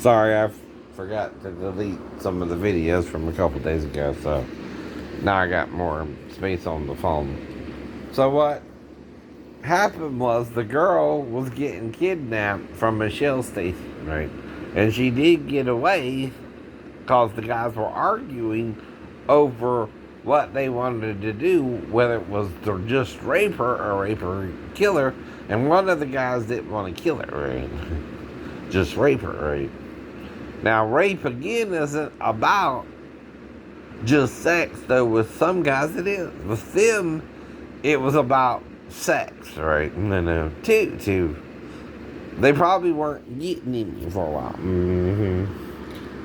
Sorry, I forgot to delete some of the videos from a couple days ago, so now I got more space on the phone. So what happened was the girl was getting kidnapped from a shell station, right? And she did get away because the guys were arguing over what they wanted to do, whether it was to just rape her or rape her and kill her. And one of the guys didn't want to kill her, right? Just rape her, right? Now, rape again isn't about just sex, though. With some guys, it is. With them, it was about sex, right? Two. They probably weren't getting any for a while.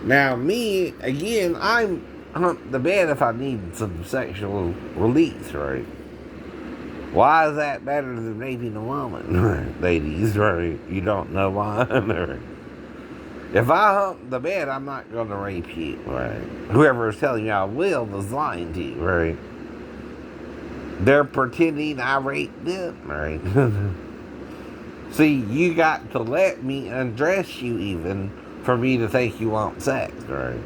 Now, me again, I'm hump the bed if I need some sexual release, right? Why is that better than raping a woman, right? Ladies, right? You don't know why, right? If I hump the bed, I'm not going to rape you, right? Whoever is telling you I will is lying to you, right? They're pretending I raped them, right? See, you got to let me undress you even for me to think you want sex, right?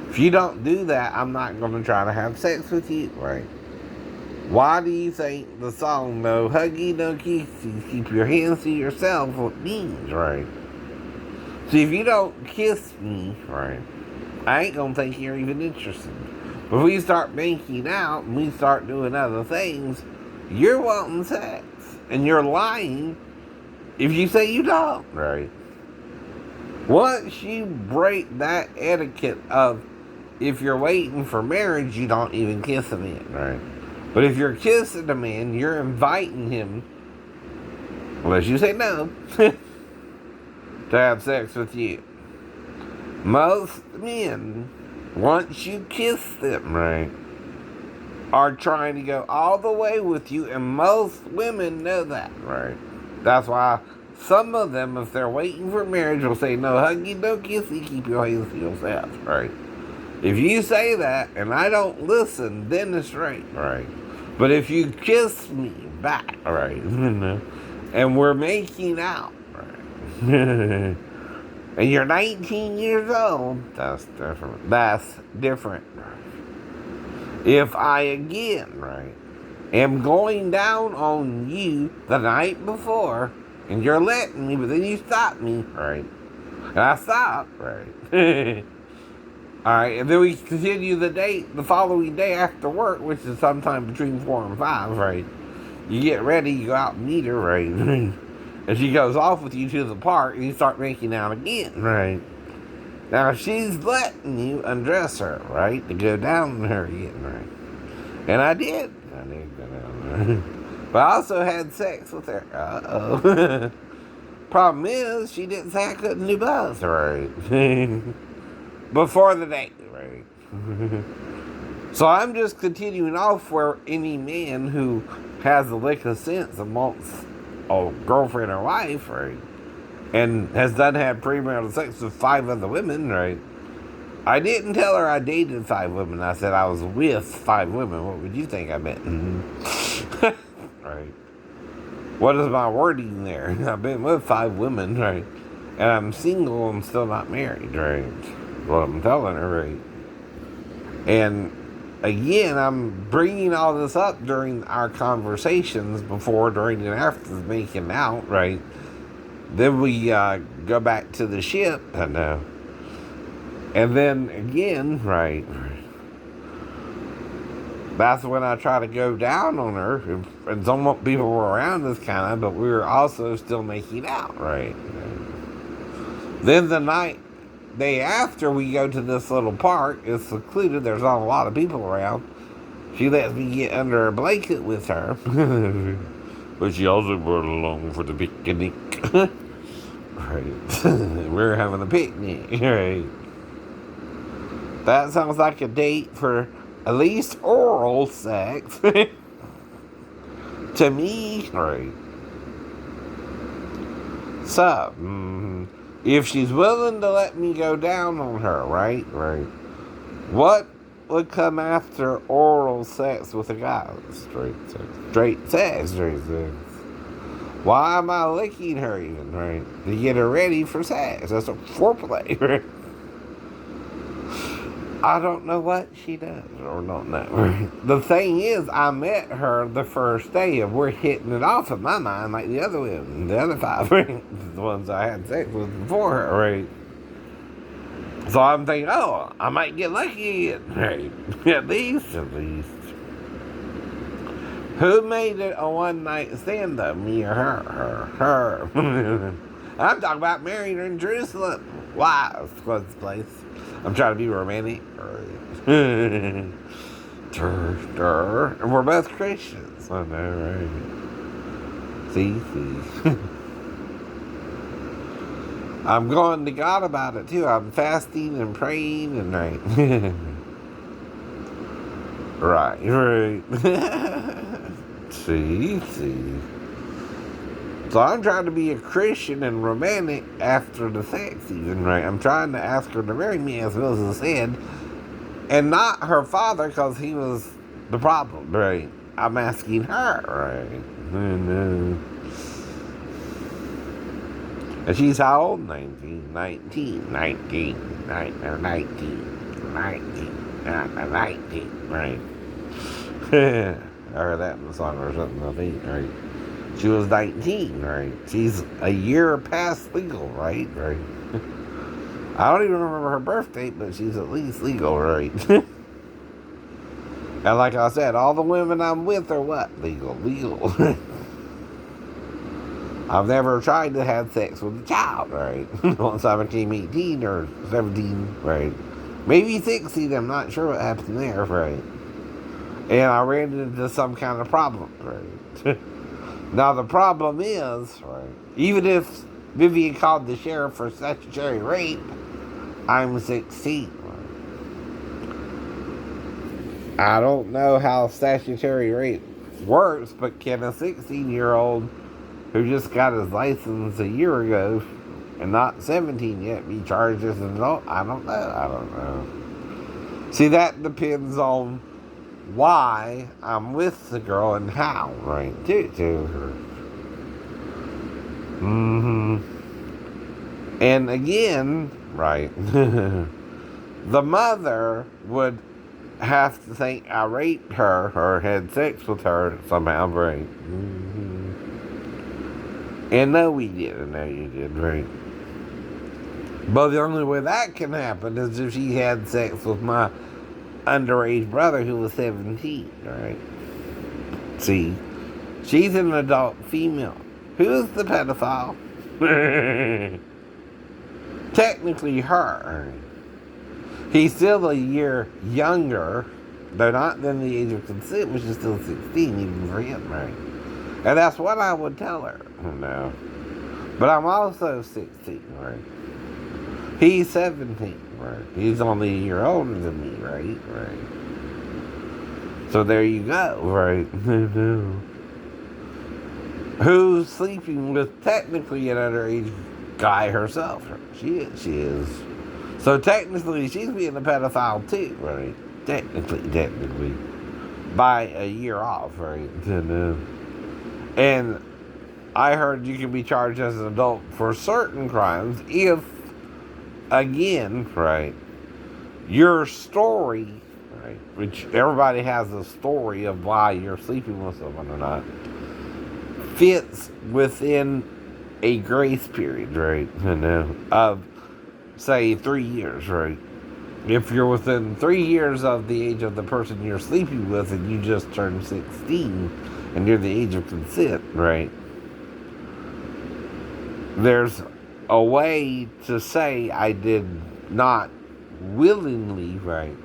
If you don't do that, I'm not going to try to have sex with you, right? Why do you think the song, no huggy, no kissy, keep your hands to yourself, what means, right? See, if you don't kiss me, right, I ain't gonna think you're even interested. But if we start making out and we start doing other things, you're wanting sex. And you're lying if you say you don't, right? Once you break that etiquette of if you're waiting for marriage, you don't even kiss a man, right? But if you're kissing a man, you're inviting him, unless you say no, to have sex with you. Most men, once you kiss them, right, are trying to go all the way with you, and most women know that, right? That's why some of them, if they're waiting for marriage, will say, no huggy, no kissy, keep your hands to yourself, right? If you say that, and I don't listen, then it's right, right? But if you kiss me back, right, and we're making out, right, and you're 19 years old, that's different. That's different. If I again, right, am going down on you the night before, and you're letting me, but then you stop me, right, and I stop, right, alright, and then we continue the date the following day after work, which is sometime between 4 and 5, right? You get ready, you go out and meet her, right? And she goes off with you to the park, and you start making out again, right? Now, she's letting you undress her, right? To go down on her again, right? And I did. I did go down there. But I also had sex with her. Uh-oh. Problem is, she didn't say I couldn't do both, right? Before the date, right? So I'm just continuing off where any man who has a lick of sense and wants a girlfriend or wife, right, and has done had premarital sex with 5 other women, right? I didn't tell her I dated 5 women. I said I was with 5 women. What would you think I meant? Right. What is my wording there? I've been with 5 women, right? And I'm single and still not married, right? What I'm telling her, right? And again, I'm bringing all this up during our conversations before, during, and after making out, right? Then we go back to the ship, I know. And then again, right, that's when I try to go down on her, and some people were around us kind of, but we were also still making out, right? Then the day after, we go to this little park. It's secluded. There's not a lot of people around. She lets me get under a blanket with her. But she also brought along for the picnic. Right. We're having a picnic. Right. That sounds like a date for at least oral sex. To me. Right. So, if she's willing to let me go down on her, right? Right. What would come after oral sex with a guy? Straight sex. Why am I licking her even, right? To get her ready for sex. That's a foreplay, right? I don't know what she does or don't know. Right? The thing is, I met her the first day and we're hitting it off in my mind like the other women, the other five, right? The ones I had sex with before her, right? So I'm thinking, oh, I might get lucky again, right? At least. Who made it a one-night stand, though? Me or her? I'm talking about marrying her in Jerusalem. Why? Close this place. I'm trying to be romantic. And we're both Christians. I know, right? See. I'm going to God about it, too. I'm fasting and praying and right. Right. See. So I'm trying to be a Christian and romantic after the sex season, right? I'm trying to ask her to marry me, as Moses said, and not her father, because he was the problem, right? I'm asking her, right? And she's how old? 19. I right? I heard that in the song or something, I think, right? She was 19, right? She's a year past legal, right? Right. I don't even remember her birth date, but she's at least legal, right? And like I said, all the women I'm with are what? Legal. I've never tried to have sex with a child, right? Once I became 18 or 17, right? Maybe 16, I'm not sure what happened there, right? And I ran into some kind of problem, right? Now the problem is, right, even if Vivian called the sheriff for statutory rape, I'm 16. Right? I don't know how statutory rape works, but can a 16-year-old who just got his license a year ago and not 17 yet be charged as an adult? I don't know. See, that depends on why I'm with the girl and how, right? To her. And again, right, the mother would have to think I raped her or had sex with her somehow, right? And no, we didn't. No, you did, right? But the only way that can happen is if she had sex with my underage brother who was 17, right? See, she's an adult female. Who's the pedophile? Technically her. He's still a year younger, though not than the age of consent, which is still 16, even for him, right? And that's what I would tell her. No. But I'm also 16, right? He's 17, right? He's only a year older than me, right? Right. So there you go, right? Who's sleeping with technically an underage guy herself? She is. So technically, she's being a pedophile too, right? Technically. By a year off, right? And I heard you can be charged as an adult for certain crimes if, again, right, your story, right, which everybody has a story of why you're sleeping with someone or not, fits within a grace period, right, of, say, 3 years, right? If you're within 3 years of the age of the person you're sleeping with and you just turned 16 and you're the age of consent, right, there's a way to say I did not willingly, right,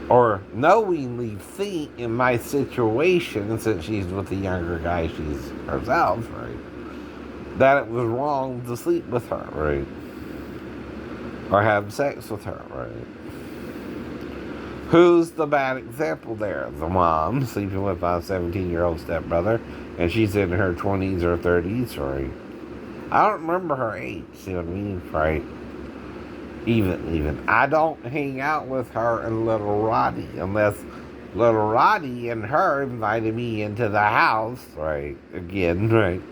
or knowingly think in my situation, since she's with a younger guy, she's herself, right, that it was wrong to sleep with her, right, or have sex with her, right. Who's the bad example there? The mom sleeping with my 17-year-old stepbrother, and she's in her 20s or 30s, right. I don't remember her age, see what I mean, right? Even. I don't hang out with her and Little Roddy unless Little Roddy and her invited me into the house, right? Again, right?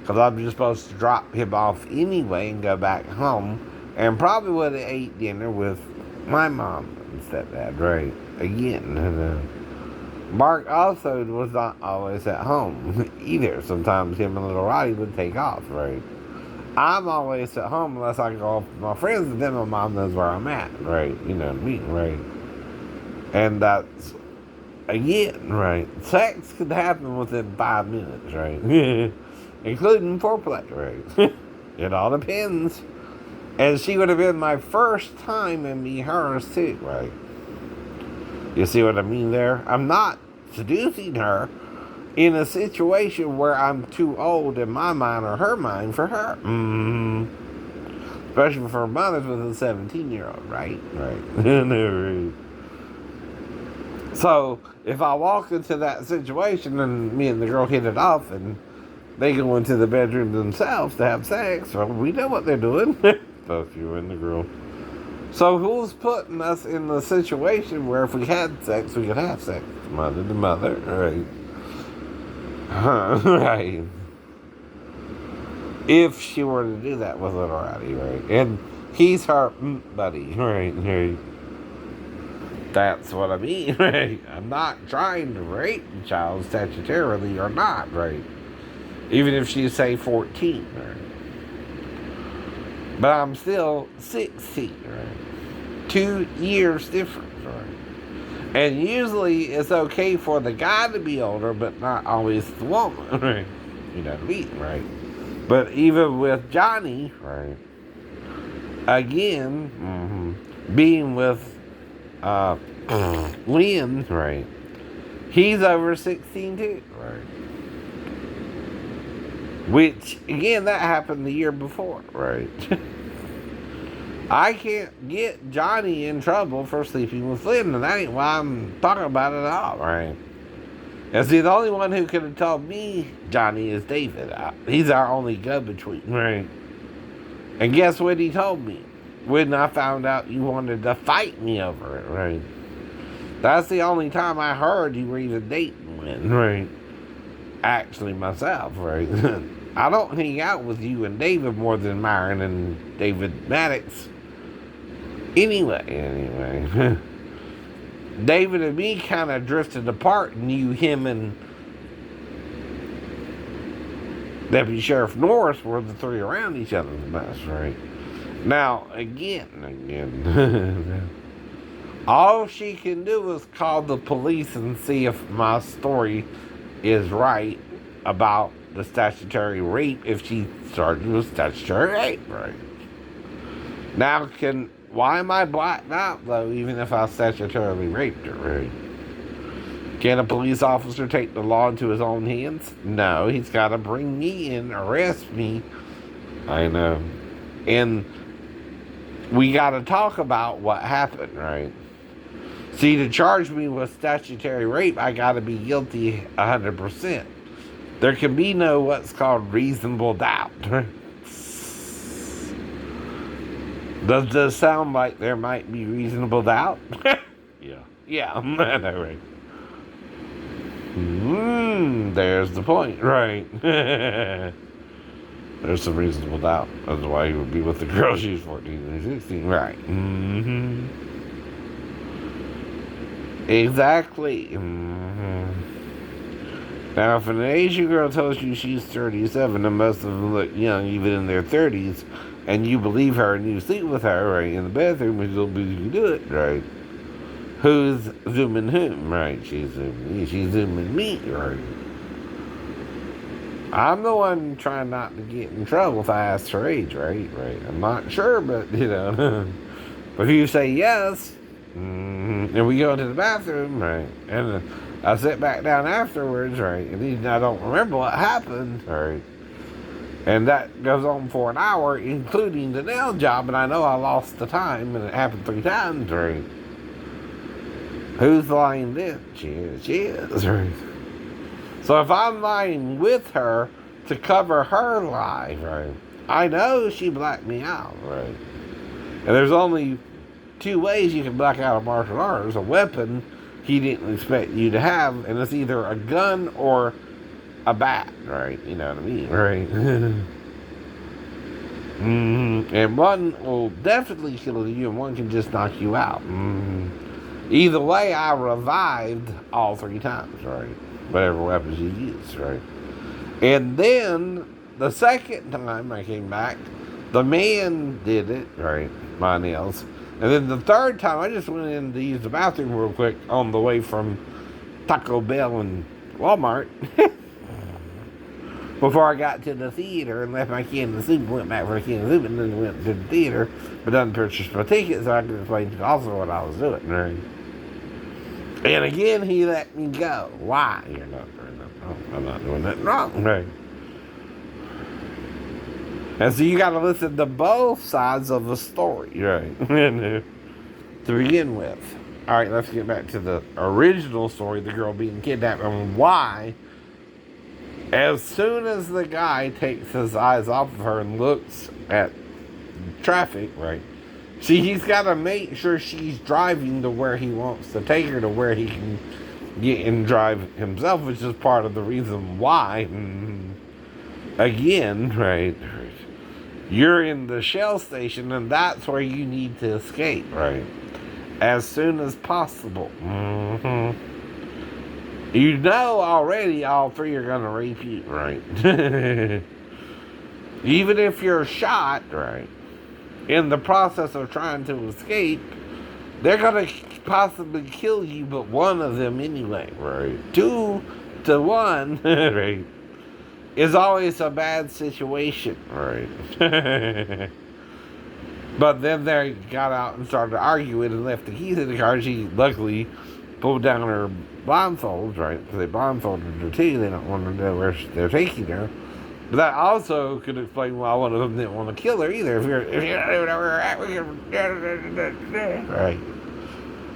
Because I'm just supposed to drop him off anyway and go back home. And probably would have ate dinner with my mom and stepdad, right? Again. Mark also was not always at home either. Sometimes him and little Roddy would take off, right? I'm always at home unless I go off with my friends, and then my mom knows where I'm at, right? You know what I mean, right? And that's, again, right? Sex could happen within 5 minutes, right? Including foreplay, right? It all depends. And she would have been my first time and me hers too, right? You see what I mean there? I'm not seducing her in a situation where I'm too old in my mind or her mind for her. Especially for mothers with a 17-year-old, right? Right. So, if I walk into that situation and me and the girl hit it off and they go into the bedroom themselves to have sex, well, we know what they're doing. Both you and the girl. So who's putting us in the situation where if we had sex, we could have sex? Mother to mother, right? Right. If she were to do that with little Roddy, right? And he's her buddy, right? That's what I mean, right? I'm not trying to rape the child statutorily or not, right? Even if she's, say, 14, right? But I'm still 16, right? 2 years difference, right? And usually it's okay for the guy to be older, but not always the woman, right? You know what I mean, right? But even with Johnny, right? Again, being with Lynn, right? He's over 16 too, right? Which, again, that happened the year before, right? I can't get Johnny in trouble for sleeping with Lynn, and that ain't why I'm talking about it at all, right? And see, the only one who could have told me Johnny is David. He's our only go-between, right? And guess what he told me? When I found out you wanted to fight me over it, right? That's the only time I heard you were even dating Lynn, right? Actually myself, right? I don't hang out with you and David more than Myron and David Maddox. Anyway. David and me kind of drifted apart, and you, him, and Deputy Sheriff Norris were the three around each other the best, right? Now, again, all she can do is call the police and see if my story is right about the statutory rape if she started with statutory rape, right? Now, why am I blacked out, though, even if I statutorily raped her, right? Can a police officer take the law into his own hands? No, he's got to bring me in, arrest me. I know. And we got to talk about what happened, right? See, to charge me with statutory rape, I got to be guilty 100%. There can be no what's called reasonable doubt. Does this sound like there might be reasonable doubt? Yeah, I know, right? There's the point, right? There's some reasonable doubt. That's why he would be with the girl she's 14 and 16, right? Exactly. Now, if an Asian girl tells you she's 37 and most of them look young, even in their 30s, and you believe her and you sleep with her, right, in the bathroom, you can do it, right? Who's zooming whom, right? She's zooming me, right? I'm the one trying not to get in trouble if I ask her age, right? I'm not sure, but, you know. But if you say yes, and we go to the bathroom, right, and I sit back down afterwards, right, and even I don't remember what happened, right, and that goes on for an hour, including the nail job, and I know I lost the time, and it happened 3 times, right? Who's lying then? She is, right? So if I'm lying with her to cover her lie, right, I know she blacked me out, right? And there's only 2 ways you can black out a martial arts: a weapon he didn't expect you to have, and it's either a gun or a bat, right? You know what I mean, right? And one will definitely kill you, and one can just knock you out. Either way, I revived all 3 times, right? Whatever weapons you used, right? And then the second time I came back, the man did it, right? My nails. And then the third time, I just went in to use the bathroom real quick on the way from Taco Bell and Walmart before I got to the theater and left my can of soup, went back for a can of soup, and then went to the theater, but done purchased my ticket so I could explain to the officer what I was doing, right? And again, he let me go. Why? You're not doing nothing wrong. I'm not doing nothing wrong, right? And so you got to listen to both sides of the story, right? To begin with. All right, let's get back to the original story, the girl being kidnapped, and why. As soon as the guy takes his eyes off of her and looks at traffic, right? See, he's got to make sure she's driving to where he wants to take her, to where he can get and drive himself, which is part of the reason why, again, right, you're in the Shell station, and that's where you need to escape, right, as soon as possible. You know already all 3 are going to repeat, right? Even if you're shot, right, in the process of trying to escape, they're going to possibly kill you, but one of them anyway, right? 2 to 1, right, is always a bad situation, right? But then they got out and started arguing and left the keys in the car. She luckily pulled down her blindfolds, right? Because they blindfolded her too. They don't want to know where they're taking her. But that also could explain why one of them didn't want to kill her either. If you're right.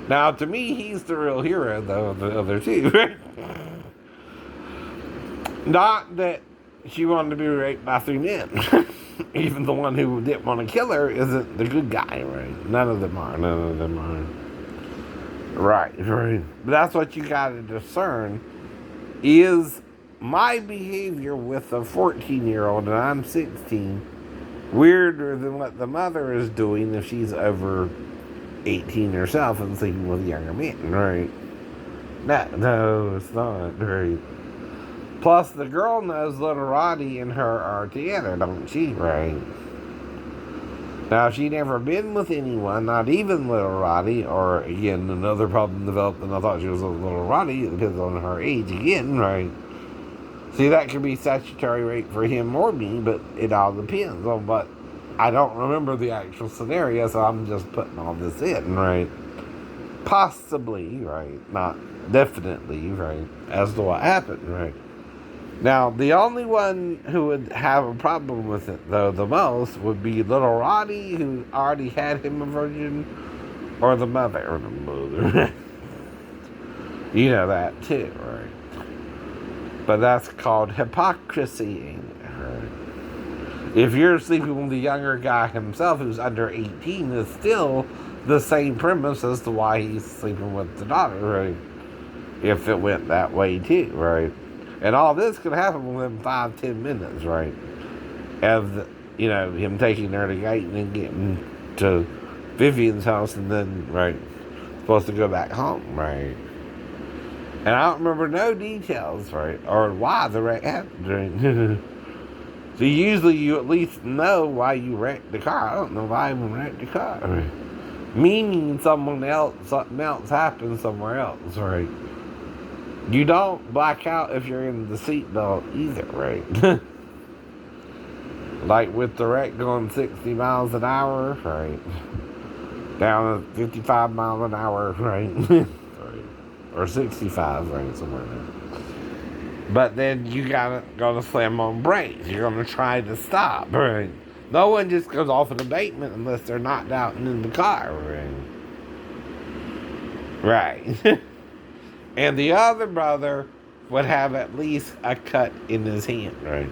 Now, to me, he's the real hero, though, of the other 2, right? Not that she wanted to be raped by 3 men. Even the one who didn't want to kill her isn't the good guy, right? None of them are. Right. But that's what you got to discern. Is my behavior with a 14-year-old and I'm 16 weirder than what the mother is doing if she's over 18 herself and sleeping with a younger man, right? No, it's not, right? Plus, the girl knows little Roddy and her are together, don't she, right? Now, she never been with anyone, not even little Roddy, or, again, another problem developed, and I thought she was a little Roddy. It depends on her age again, right? See, that could be statutory rape for him or me, but it all depends on what. I don't remember the actual scenario, so I'm just putting all this in, right? Possibly, right? Not definitely, right? As to what happened, right? Now, the only one who would have a problem with it, though, the most, would be little Roddy, who already had him a virgin, or the mother. You know that, too, right? But that's called hypocrisy. Right? If you're sleeping with the younger guy himself, who's under 18, it's still the same premise as to why he's sleeping with the daughter, right? If it went that way, too, right? And all this could happen within 5-10 minutes, right? Of, him taking her to gate and then getting to Vivian's house and then, right, supposed to go back home, right? And I don't remember no details, right? Or why the wreck happened, right? So usually you at least know why you wrecked the car. I don't know why I even wrecked the car, right? Meaning something else happened somewhere else, right? You don't black out if you're in the seatbelt either, right? Like with the wreck going 60 miles an hour, right? Down to 55 miles an hour, right? Or 65, right? Somewhere there. But then you gonna slam on brakes. You're gonna try to stop, right? No one just goes off an abatement unless they're knocked out and in the car, right? Right. And the other brother would have at least a cut in his hand, right?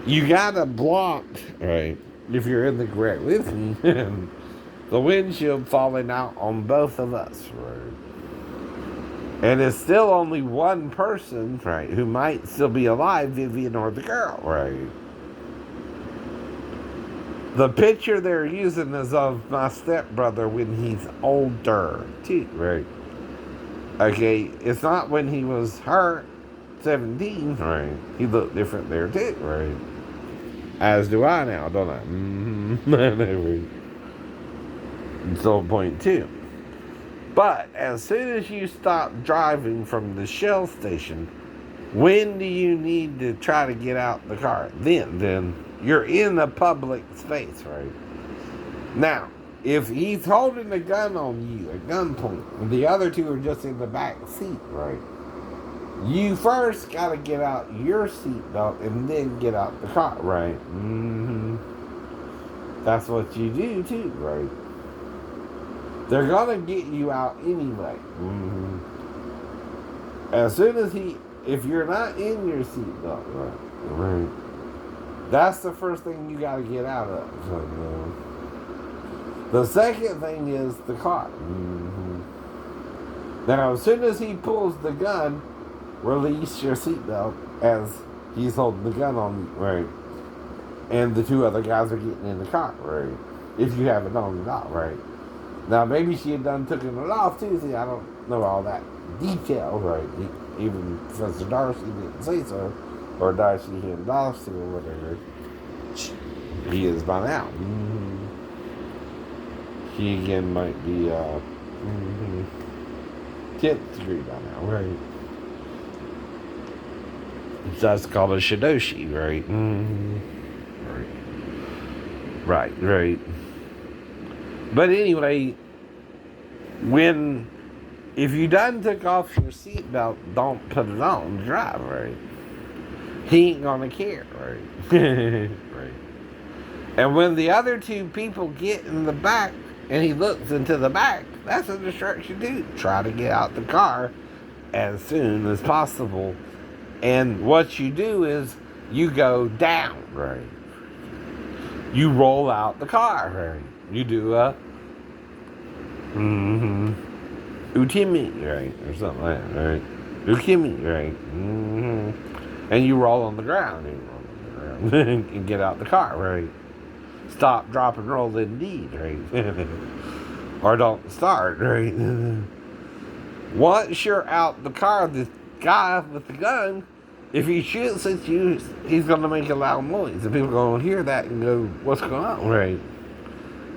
You gotta block, right? If you're in the correct with me, the windshield falling out on both of us, right? And it's still only one person, right, who might still be alive, Vivian or the girl, right? The picture they're using is of my stepbrother when he's older, too, right? Okay, it's not when he was her 17, right? He looked different there, too, right? As do I now, don't I? Mm-hmm. So, point two. But as soon as you stop driving from the Shell station, when do you need to try to get out the car? Then you're in a public space, right? Now, if he's holding a gun on you at gunpoint, and the other two are just in the back seat, right? You first got to get out your seatbelt and then get out the car, right? Mm-hmm. That's what you do too, right? They're gonna get you out anyway. Mm-hmm. As soon as if you're not in your seatbelt, right, that's the first thing you got to get out of. So, the second thing is the car. Mm-hmm. Now, as soon as he pulls the gun, release your seatbelt as he's holding the gun on you, right? And the two other guys are getting in the car, right? If you have it on it off, right? Now, maybe she had done taken it off too. See, I don't know all that detail, right? Even Professor Darcy didn't say so, or Darcy and Darcy or whatever. He is by now. Mm-hmm. He again might be 10th degree by now, right? That's called a Shidoshi, right? Mm-hmm. Right. But anyway, if you done took off your seatbelt, don't put it on, drive, right? He ain't gonna care, right? Right. And when the other two people get in the back and he looks into the back, that's an instruction too. Try to get out the car as soon as possible. And what you do is you go down, right? You roll out the car, right? You do a Utimi, right? Or something like that, right? Ukimi, right? And you roll on the ground, and get out the car, right? Stop, drop, and roll indeed, right? Or don't start, right? Once you're out the car, the guy with the gun, if he shoots at you, he's going to make a loud noise. And people are going to hear that and go, what's going on, right?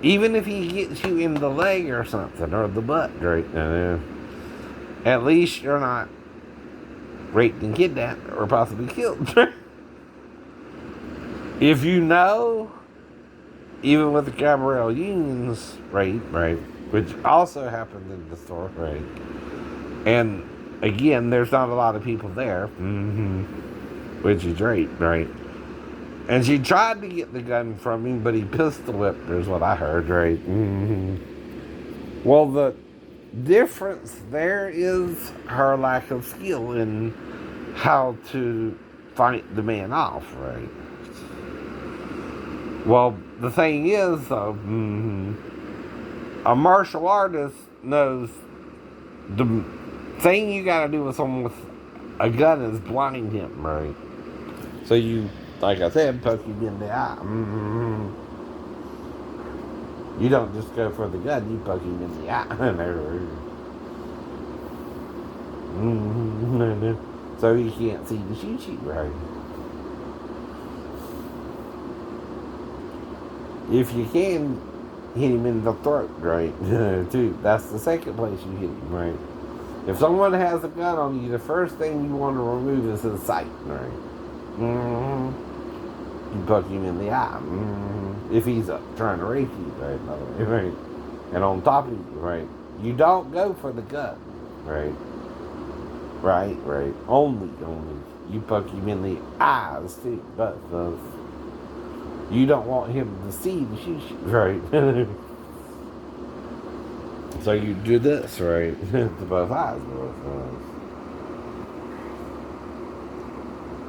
Even if he gets you in the leg or something, or the butt, right? At least you're not raped and kidnapped, or possibly killed. If you know, even with the Gabrielle Unions rape, right, which also happened in the store, right, and again, there's not a lot of people there, which is rape, right, and she tried to get the gun from him, but he pistol whipped her, is what I heard, right. Well, the difference there is her lack of skill in how to fight the man off, right. Well, the thing is, though, a martial artist knows the thing you gotta do with someone with a gun is blind him, right? So you, like I said, poke him in the eye. You don't just go for the gun, you poke him in the eye. So he can't see to shoot you, right? If you can hit him in the throat, right, too, that's the second place you hit him, right? If someone has a gun on you, the first thing you want to remove is his sight, right? You poke him in the eye, if he's trying to rape you, right? And on top of you, right? You don't go for the gun, right? Right. Only. You poke him in the eyes, too, both of. You don't want him to see the shoot, right? So you do this, right? To both eyes.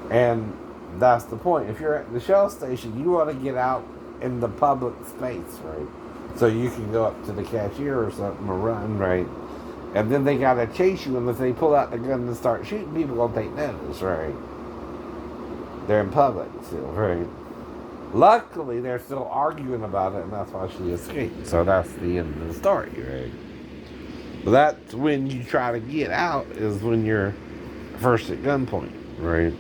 And that's the point. If you're at the Shell station, you want to get out in the public space, right? So you can go up to the cashier or something or run, right? And then they gotta chase you, and if they pull out the gun and start shooting, people gonna take notice, right? They're in public still, right? Luckily, they're still arguing about it, and that's why she escaped. So that's the end of the story, right? But that's when you try to get out, is when you're first at gunpoint, right?